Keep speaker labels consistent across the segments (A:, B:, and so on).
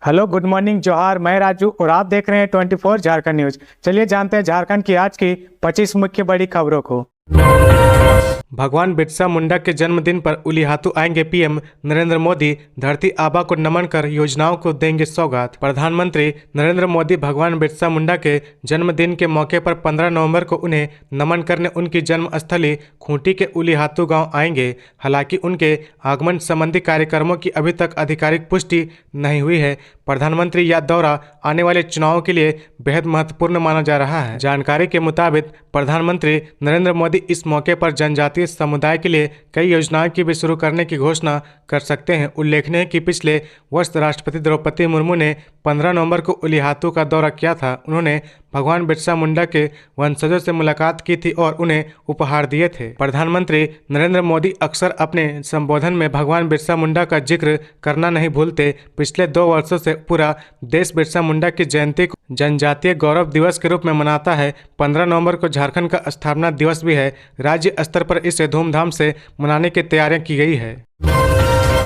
A: Hello, good morning, जोहार। मैं राजू और आप देख रहे हैं 24 झारखंड न्यूज। चलिए जानते हैं झारखंड की आज की 25 मुख्य बड़ी खबरों को। भगवान बिरसा मुंडा के जन्मदिन पर उलिहातू आएंगे पीएम नरेंद्र मोदी। धरती आबा को नमन कर योजनाओं को देंगे सौगात। प्रधानमंत्री नरेंद्र मोदी भगवान बिरसा मुंडा के जन्मदिन के मौके पर 15 नवंबर को उन्हें नमन करने उनकी जन्मस्थली खूंटी के उलिहातू गांव आएंगे। हालांकि उनके आगमन संबंधी कार्यक्रमों की अभी तक आधिकारिक पुष्टि नहीं हुई है। प्रधानमंत्री यह दौरा आने वाले चुनावों के लिए बेहद महत्वपूर्ण माना जा रहा है। जानकारी के मुताबिक प्रधानमंत्री नरेंद्र मोदी इस मौके पर जनजातीय समुदाय के लिए कई योजनाओं की भी शुरू करने की घोषणा कर सकते हैं। उल्लेखनीय है कि पिछले वर्ष राष्ट्रपति द्रौपदी मुर्मू ने 15 नवंबर को उलिहातू का दौरा किया था। उन्होंने भगवान बिरसा मुंडा के वंशजों से मुलाकात की थी और उन्हें उपहार दिए थे। प्रधानमंत्री नरेंद्र मोदी अक्सर अपने संबोधन में भगवान बिरसा मुंडा का जिक्र करना नहीं भूलते। पिछले 2 वर्षों से पूरा देश बिरसा मुंडा की जयंती को जनजातीय गौरव दिवस के रूप में मनाता है। 15 नवंबर को झारखंड का स्थापना दिवस भी है। राज्य स्तर पर इसे धूमधाम से मनाने की तैयारियां की गई है।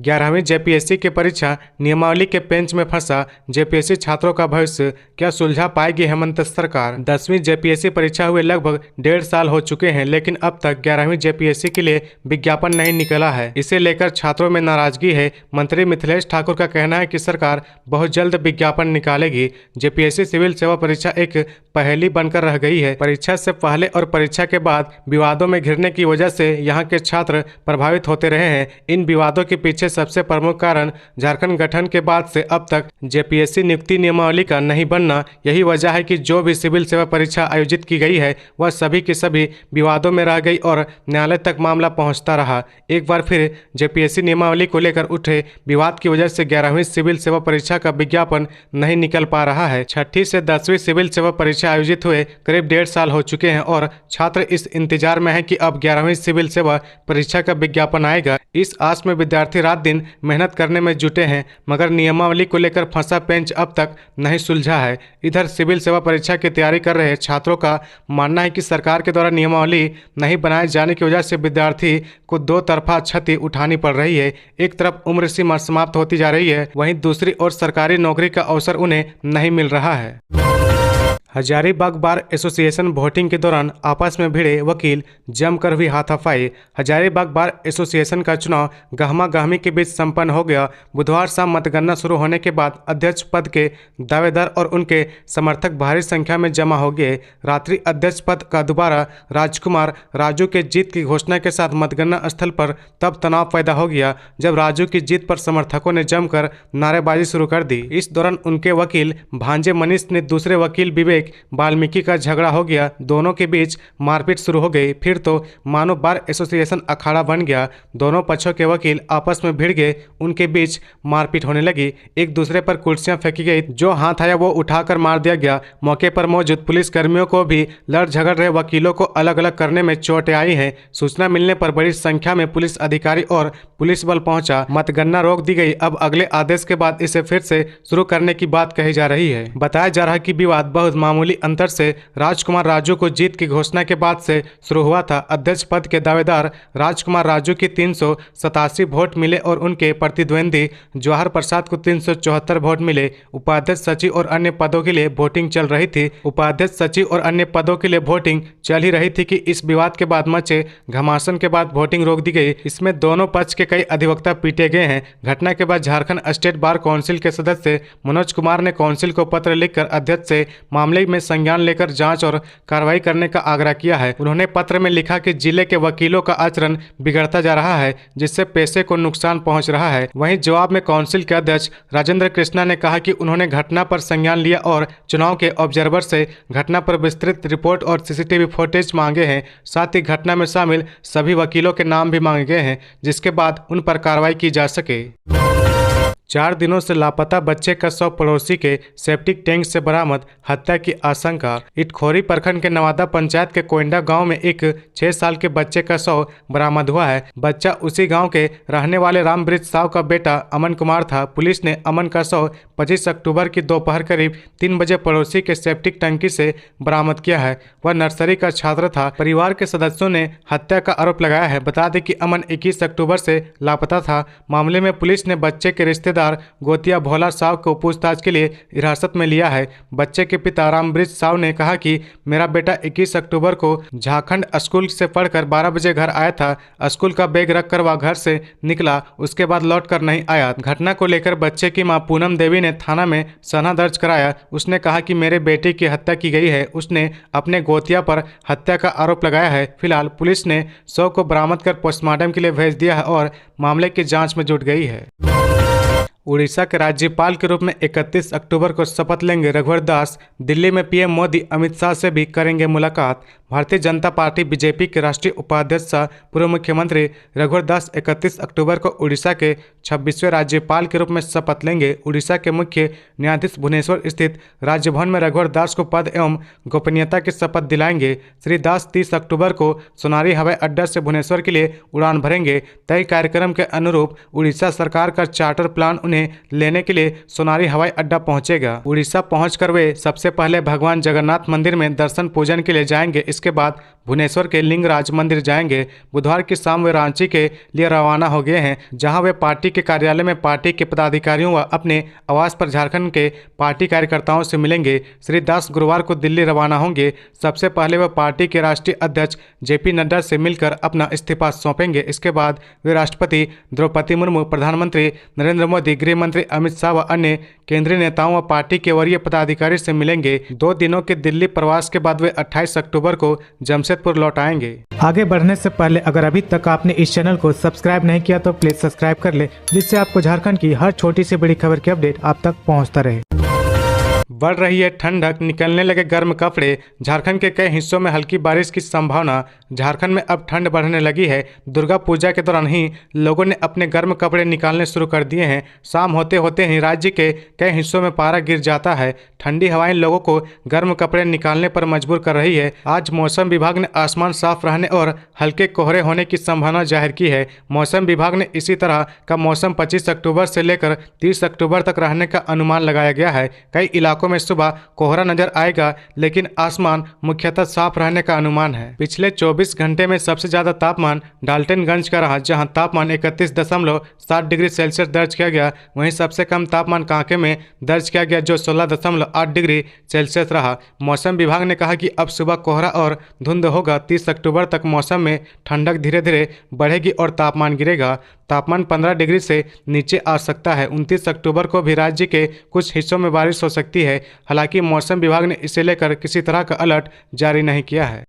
A: 11वीं जेपीएससी की परीक्षा नियमावली के पेंच में फंसा जेपीएससी छात्रों का भविष्य, क्या सुलझा पाएगी हेमंत सरकार। 10वीं जेपीएससी परीक्षा हुए लगभग 1.5 साल हो चुके हैं, लेकिन अब तक 11वीं जेपीएससी के लिए विज्ञापन नहीं निकला है। इसे लेकर छात्रों में नाराजगी है। मंत्री मिथिलेश ठाकुर का कहना है कि सरकार बहुत जल्द विज्ञापन निकालेगी। जेपीएससी सिविल सेवा परीक्षा एक पहेली बनकर रह गई है। परीक्षा से पहले और परीक्षा के बाद विवादों में घिरने की वजह से यहाँ के छात्र प्रभावित होते रहे हैं। इन विवादों के पीछे सबसे प्रमुख कारण झारखंड गठन के बाद से अब तक जेपीएससी नियुक्ति नियमावली का नहीं बनना। यही वजह है कि जो भी सिविल सेवा परीक्षा आयोजित की गई है वह सभी की सभी विवादों में रह गई और न्यायालय तक मामला पहुंचता रहा। एक बार फिर जेपीएससी नियमावली को लेकर उठे विवाद की वजह से 11वीं सिविल सेवा परीक्षा का विज्ञापन नहीं निकल पा रहा है। 6ठी से 10वीं सिविल सेवा परीक्षा आयोजित हुए करीब 1.5 साल हो चुके हैं और छात्र इस इंतजार में है कि अब 11वीं सिविल सेवा परीक्षा का विज्ञापन आएगा। इस आस में विद्यार्थी रात दिन मेहनत करने में जुटे हैं, मगर नियमावली को लेकर फंसा पेंच अब तक नहीं सुलझा है। इधर सिविल सेवा परीक्षा की तैयारी कर रहे छात्रों का मानना है कि सरकार के द्वारा नियमावली नहीं बनाए जाने की वजह से विद्यार्थी को 2 तरफा क्षति उठानी पड़ रही है। एक तरफ उम्र सीमा समाप्त होती जा रही है, वहीं दूसरी ओर सरकारी नौकरी का अवसर उन्हें नहीं मिल रहा है। हजारीबाग बार एसोसिएशन वोटिंग के दौरान आपस में भिड़े वकील, जमकर हुई हाथापाई। हजारीबाग बार एसोसिएशन का चुनाव गहमा गहमी के बीच संपन्न हो गया। बुधवार शाम मतगणना शुरू होने के बाद अध्यक्ष पद के दावेदार और उनके समर्थक भारी संख्या में जमा हो गए। रात्रि अध्यक्ष पद का दोबारा राजकुमार राजू के जीत की घोषणा के साथ मतगणना स्थल पर तब तनाव पैदा हो गया जब राजू की जीत पर समर्थकों ने जमकर नारेबाजी शुरू कर दी। इस दौरान उनके वकील भांजे मनीष ने दूसरे वकील विवेक वाल्मीकि का झगड़ा हो गया। दोनों के बीच मारपीट शुरू हो गई। फिर तो मानो बार एसोसिएशन अखाड़ा बन गया। दोनों पक्षों के वकील आपस में भिड़ गए। उनके बीच मारपीट होने लगी। एक दूसरे पर कुर्सियां फेंकी गई। जो हाथ आया वो उठाकर मार दिया गया। मौके पर मौजूद पुलिस कर्मियों को भी लड़ झगड़ रहे वकीलों को अलग अलग करने में चोटें आई हैं। सूचना मिलने पर बड़ी संख्या में पुलिस अधिकारी और पुलिस बल पहुंचा। मतगणना रोक दी गई। अब अगले आदेश के बाद इसे फिर से शुरू करने की बात कही जा रही है। बताया जा रहा है कि विवाद बहुत मामूली अंतर से राजकुमार राजू को जीत की घोषणा के बाद से शुरू हुआ था। अध्यक्ष पद के दावेदार राजकुमार राजू की 387 वोट मिले और उनके प्रतिद्वंदी जवाहर प्रसाद को 374 वोट मिले। उपाध्यक्ष सचिव और अन्य पदों के लिए वोटिंग चल रही थी। उपाध्यक्ष सचिव और अन्य पदों के लिए वोटिंग चल ही रही थी कि इस विवाद के बाद मचे घमासान के बाद वोटिंग रोक दी गई। इसमें दोनों पक्ष के कई अधिवक्ता पीटे गए हैं। घटना के बाद झारखंड स्टेट बार काउंसिल के सदस्य मनोज कुमार ने काउंसिल को पत्र लिखकर अध्यक्ष से मामले में संज्ञान लेकर जांच और कार्रवाई करने का आग्रह किया है। उन्होंने पत्र में लिखा कि जिले के वकीलों का आचरण बिगड़ता जा रहा है, जिससे पैसे को नुकसान पहुंच रहा है। वहीं जवाब में काउंसिल के अध्यक्ष राजेंद्र कृष्णा ने कहा कि उन्होंने घटना पर संज्ञान लिया और चुनाव के ऑब्जर्वर से घटना पर विस्तृत रिपोर्ट और सीसीटीवी फुटेज मांगे हैं। साथ ही घटना में शामिल सभी वकीलों के नाम भी मांगे गए हैं, जिसके बाद उन पर कार्रवाई की जा सके। 4 दिनों से लापता बच्चे का शव पड़ोसी के सेप्टिक टैंक से बरामद, हत्या की आशंका। इटखोरी प्रखंड के नवादा पंचायत के कोयंडा गांव में एक 6 साल के बच्चे का शव बरामद हुआ है। बच्चा उसी गांव के रहने वाले रामवृत साव का बेटा अमन कुमार था। पुलिस ने अमन का शव 25 अक्टूबर की दोपहर करीब 3 बजे पड़ोसी के सेप्टिक टंकी से बरामद किया है। वह नर्सरी का छात्र था। परिवार के सदस्यों ने हत्या का आरोप लगाया है। बता दें कि अमन 21 अक्टूबर से लापता था। मामले में पुलिस ने बच्चे के रिश्तेदार अनुसार गोतिया भोला साव को पूछताछ के लिए हिरासत में लिया है। बच्चे के पिता रामब्रिज साव ने कहा कि मेरा बेटा 21 अक्टूबर को झारखंड स्कूल से पढ़कर 12 बजे घर आया था। स्कूल का बैग रखकर वह घर से निकला, उसके बाद लौट कर नहीं आया। घटना को लेकर बच्चे की मां पूनम देवी ने थाना में सनहा दर्ज कराया। उसने कहा कि मेरे बेटे की हत्या की गई है। उसने अपने गोतिया पर हत्या का आरोप लगाया है। फिलहाल पुलिस ने शव को बरामद कर पोस्टमार्टम के लिए भेज दिया है और मामले की जांच में जुट गई है। उड़ीसा के राज्यपाल के रूप में 31 अक्टूबर को शपथ लेंगे रघुवर दास। दिल्ली में पीएम मोदी अमित शाह से भी करेंगे मुलाकात। भारतीय जनता पार्टी बीजेपी के राष्ट्रीय उपाध्यक्ष पूर्व मुख्यमंत्री रघुवर दास 31 अक्टूबर को उड़ीसा के 26वें राज्यपाल के रूप में शपथ लेंगे। उड़ीसा के मुख्य न्यायाधीश भुवनेश्वर स्थित राजभवन में रघुवर दास को पद एवं गोपनीयता की शपथ दिलाएंगे। श्री दास 30 अक्टूबर को सोनारी हवाई अड्डा से भुवनेश्वर के लिए उड़ान भरेंगे। तय कार्यक्रम के अनुरूप उड़ीसा सरकार का चार्टर प्लान उन्हें लेने के लिए सोनारी हवाई अड्डा पहुंचेगा। उड़ीसा पहुंचकर वे सबसे पहले भगवान जगन्नाथ मंदिर में दर्शन पूजन के लिए जाएंगे। इसके बाद भुवनेश्वर के लिंगराज मंदिर जाएंगे। बुधवार की शाम वे रांची के लिए रवाना हो गए हैं, जहां वे पार्टी के कार्यालय में पार्टी के पदाधिकारियों व अपने आवास पर झारखंड के पार्टी कार्यकर्ताओं से मिलेंगे। श्री दास गुरुवार को दिल्ली रवाना होंगे। सबसे पहले वे पार्टी के राष्ट्रीय अध्यक्ष जेपी नड्डा से मिलकर अपना इस्तीफा सौंपेंगे। इसके बाद वे राष्ट्रपति द्रौपदी मुर्मू, प्रधानमंत्री नरेंद्र मोदी, गृह मंत्री अमित शाह व अन्य केंद्रीय नेताओं व पार्टी के वरीय पदाधिकारी से मिलेंगे। 2 दिनों के दिल्ली प्रवास के बाद वे 28 अक्टूबर को जमशेदपुर लौट आएंगे। आगे बढ़ने से पहले अगर अभी तक आपने इस चैनल को सब्सक्राइब नहीं किया तो प्लीज सब्सक्राइब कर ले, जिससे आपको झारखंड की हर छोटी से बड़ी खबर की अपडेट आप तक पहुंचता रहे। बढ़ रही है ठंडक, निकलने लगे गर्म कपड़े। झारखंड के कई हिस्सों में हल्की बारिश की संभावना। झारखंड में अब ठंड बढ़ने लगी है। दुर्गा पूजा के दौरान ही लोगों ने अपने गर्म कपड़े निकालने शुरू कर दिए हैं। शाम होते होते ही राज्य के कई हिस्सों में पारा गिर जाता है। ठंडी हवाएं लोगों को गर्म कपड़े निकालने पर मजबूर कर रही है। आज मौसम विभाग ने आसमान साफ रहने और हल्के कोहरे होने की संभावना जाहिर की है। मौसम विभाग ने इसी तरह का मौसम 25 अक्टूबर से लेकर 30 अक्टूबर तक रहने का अनुमान लगाया गया है। कई इलाकों में सुबह कोहरा नजर आएगा, लेकिन आसमान मुख्यतः साफ रहने का अनुमान है। पिछले 24 घंटे में सबसे ज्यादा तापमान डाल्टनगंज का रहा, जहां तापमान 31.7 डिग्री सेल्सियस दर्ज किया गया। वहीं सबसे कम तापमान कांके में दर्ज किया गया, जो 16.8 डिग्री सेल्सियस रहा। मौसम विभाग ने कहा कि अब सुबह कोहरा और धुंध होगा। 30 अक्टूबर तक मौसम में ठंडक धीरे धीरे बढ़ेगी और तापमान गिरेगा। तापमान 15 डिग्री से नीचे आ सकता है। 29 अक्टूबर को भी राज्य के कुछ हिस्सों में बारिश हो सकती है। हालांकि मौसम विभाग ने इसे लेकर किसी तरह का अलर्ट जारी नहीं किया है।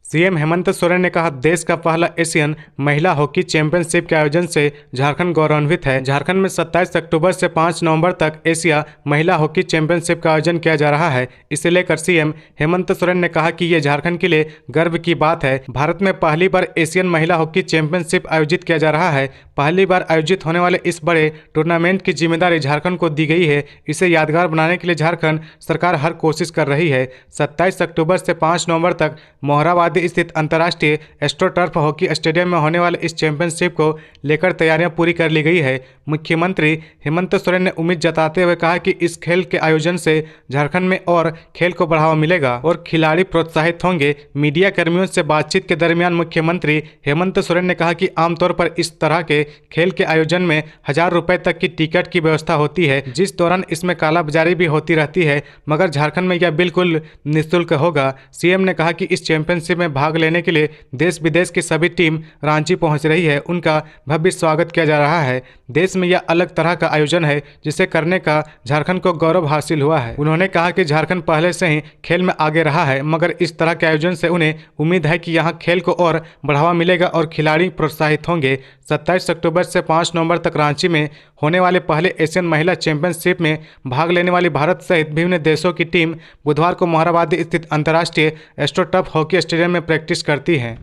A: सीएम हेमंत सोरेन ने कहा, देश का पहला एशियन महिला हॉकी चैंपियनशिप के आयोजन से झारखंड गौरवान्वित है। झारखंड में 27 अक्टूबर से 5 नवंबर तक एशिया महिला हॉकी चैंपियनशिप का आयोजन किया जा रहा है। इसे लेकर सीएम हेमंत सोरेन ने कहा कि ये झारखंड के लिए गर्व की बात है। भारत में पहली बार एशियन महिला हॉकी चैंपियनशिप आयोजित किया जा रहा है। पहली बार आयोजित होने वाले इस बड़े टूर्नामेंट की जिम्मेदारी झारखंड को दी गई है। इसे यादगार बनाने के लिए झारखंड सरकार हर कोशिश कर रही है। 27 अक्टूबर से 5 नवंबर तक मोहराबादी स्थित अंतर्राष्ट्रीय एस्ट्रोटर्फ हॉकी स्टेडियम में होने वाले इस चैंपियनशिप को लेकर तैयारियां पूरी कर ली गई है। मुख्यमंत्री हेमंत सोरेन ने उम्मीद जताते हुए कहा कि इस खेल के आयोजन से झारखंड में और खेल को बढ़ावा मिलेगा और खिलाड़ी प्रोत्साहित होंगे। मीडिया कर्मियों से बातचीत के दरमियान मुख्यमंत्री हेमंत सोरेन ने कहा कि आमतौर पर इस तरह के खेल के आयोजन में 1000 रुपए तक की टिकट की व्यवस्था होती है, जिस दौरान इसमें कालाबाजारी भी होती रहती है, मगर झारखंड में यह बिल्कुल निःशुल्क होगा। सीएम ने कहा कि इस चैंपियनशिप में भाग लेने के लिए देश विदेश की सभी टीम रांची पहुंच रही है। उनका भव्य स्वागत किया जा रहा है। देश में यह अलग तरह का आयोजन है, जिसे करने का झारखंड को गौरव हासिल हुआ है। उन्होंने कहा कि झारखंड पहले से ही खेल में आगे रहा है, मगर इस तरह के आयोजन से उन्हें उम्मीद है कि यहाँ खेल को और बढ़ावा मिलेगा और खिलाड़ी प्रोत्साहित होंगे। 27 अक्टूबर से 5 नवंबर तक रांची में होने वाले पहले एशियन महिला चैंपियनशिप में भाग लेने वाली भारत सहित विभिन्न देशों की टीम बुधवार को मोहराबादी स्थित अंतर्राष्ट्रीय एस्ट्रोटर्फ हॉकी स्टेडियम में प्रैक्टिस करती है।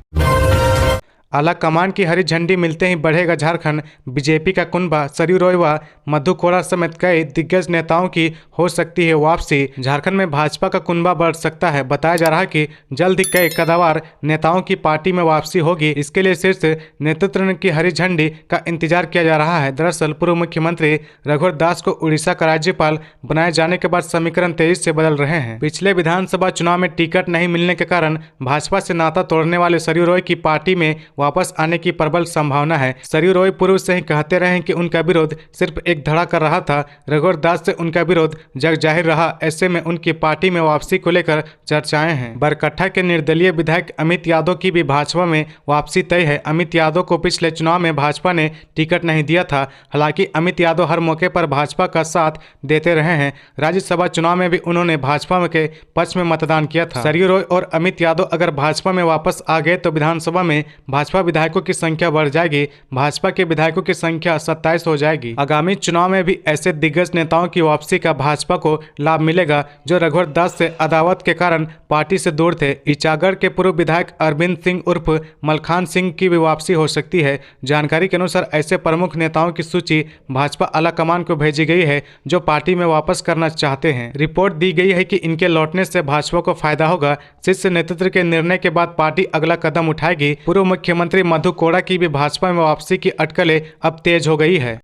A: आला कमान की हरी झंडी मिलते ही बढ़ेगा झारखंड। बीजेपी का कुनबा सरयू रॉय व मधु कोड़ा समेत कई दिग्गज नेताओं की हो सकती है वापसी। झारखंड में भाजपा का कुनबा बढ़ सकता है। बताया जा रहा है कि जल्द ही कई कदावर नेताओं की पार्टी में वापसी होगी। इसके लिए शीर्ष नेतृत्व की हरी झंडी का इंतजार किया जा रहा है। दरअसल पूर्व मुख्यमंत्री रघुवर दास को उड़ीसा का राज्यपाल बनाए जाने के बाद समीकरण तेजी से बदल रहे हैं। पिछले विधानसभा चुनाव में टिकट नहीं मिलने के कारण भाजपा से नाता तोड़ने वाले सरयू रॉय की पार्टी में वापस आने की प्रबल संभावना है। सरयू रॉय पूर्व से ही कहते रहे कि उनका विरोध सिर्फ एक धड़ा कर रहा था। रघुवर दास से उनका विरोध जग जाहिर रहा। ऐसे में उनकी पार्टी में वापसी को लेकर चर्चाएं हैं। बरकट्ठा के निर्दलीय विधायक अमित यादव की भी भाजपा में वापसी तय है। अमित यादव को पिछले चुनाव में भाजपा ने टिकट नहीं दिया था। हालांकि अमित यादव हर मौके पर भाजपा का साथ देते रहे हैं। राज्यसभा चुनाव में भी उन्होंने भाजपा के पक्ष में मतदान किया था। सरयू रॉय और अमित यादव अगर भाजपा में वापस आ गए तो विधानसभा में भाजपा विधायकों की संख्या बढ़ जाएगी। भाजपा के विधायकों की संख्या 27 हो जाएगी। आगामी चुनाव में भी ऐसे दिग्गज नेताओं की वापसी का भाजपा को लाभ मिलेगा जो रघुवर दास से अदावत के कारण पार्टी से दूर थे। ईचागढ़ के पूर्व विधायक अरविंद सिंह उर्फ मलखान सिंह की भी वापसी हो सकती है। जानकारी के अनुसार ऐसे प्रमुख नेताओं की सूची भाजपा आलाकमान को भेजी गई है जो पार्टी में वापस करना चाहते हैं। रिपोर्ट दी गई है कि इनके लौटने से भाजपा को फायदा होगा। शीर्ष नेतृत्व के निर्णय के बाद पार्टी अगला कदम उठाएगी। पूर्व मुख्यमंत्री मधु कोड़ा की भी भाजपा में वापसी की अटकलें अब तेज हो गई है।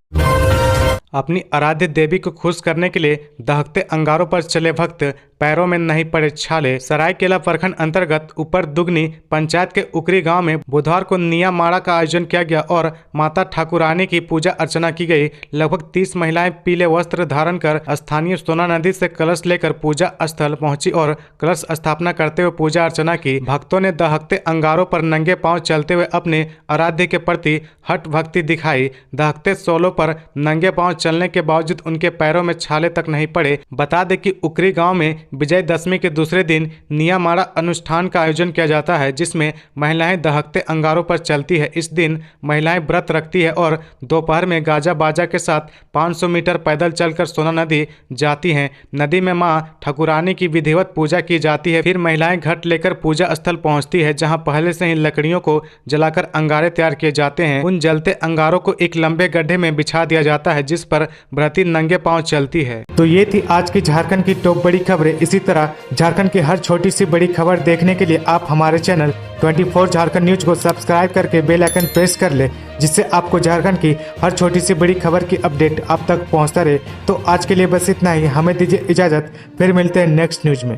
A: अपनी आराध्य देवी को खुश करने के लिए दहकते अंगारों पर चले भक्त, पैरों में नहीं पड़े छाले। सरायकेला प्रखंड अंतर्गत ऊपर दुगनी पंचायत के उकरी गांव में बुधवार को निया माड़ा का आयोजन किया गया और माता ठाकुरानी की पूजा अर्चना की गई। लगभग 30 महिलाएं पीले वस्त्र धारण कर स्थानीय सोना नदी से कलश लेकर पूजा स्थल पहुंची और कलश स्थापना करते हुए पूजा अर्चना की। भक्तों ने दहकते अंगारों पर नंगे पांव चलते हुए अपने आराध्य के प्रति हट भक्ति दिखाई। दहकते सोलों पर नंगे पांव चलने के बावजूद उनके पैरों में छाले तक नहीं पड़े। बता दें कि उकरी गांव में विजयदशमी के दूसरे दिन निया माड़ा अनुष्ठान का आयोजन किया जाता है जिसमें महिलाएं दहकते अंगारों पर चलती है। इस दिन महिलाएं व्रत रखती है और दोपहर में गाजा बाजा के साथ 500 मीटर पैदल चलकर सोना नदी जाती हैं। नदी में मां ठाकुरानी की विधिवत पूजा की जाती है। फिर महिलाएं घट लेकर पूजा स्थल पहुंचती है जहां पहले से ही लकड़ियों को जलाकर अंगारे तैयार किए जाते हैं। उन जलते अंगारों को एक लंबे गड्ढे में बिछा दिया जाता है जिस पर व्रती नंगे पांव चलती है। तो ये थी आज की झारखंड की टॉप बड़ी खबरें। इसी तरह झारखंड की हर छोटी सी बड़ी खबर देखने के लिए आप हमारे चैनल 24 झारखंड न्यूज को सब्सक्राइब करके बेल आइकन प्रेस कर ले, जिससे आपको झारखंड की हर छोटी सी बड़ी खबर की अपडेट आप तक पहुंचता रहे। तो आज के लिए बस इतना ही। हमें दीजिए इजाजत, फिर मिलते हैं नेक्स्ट न्यूज में।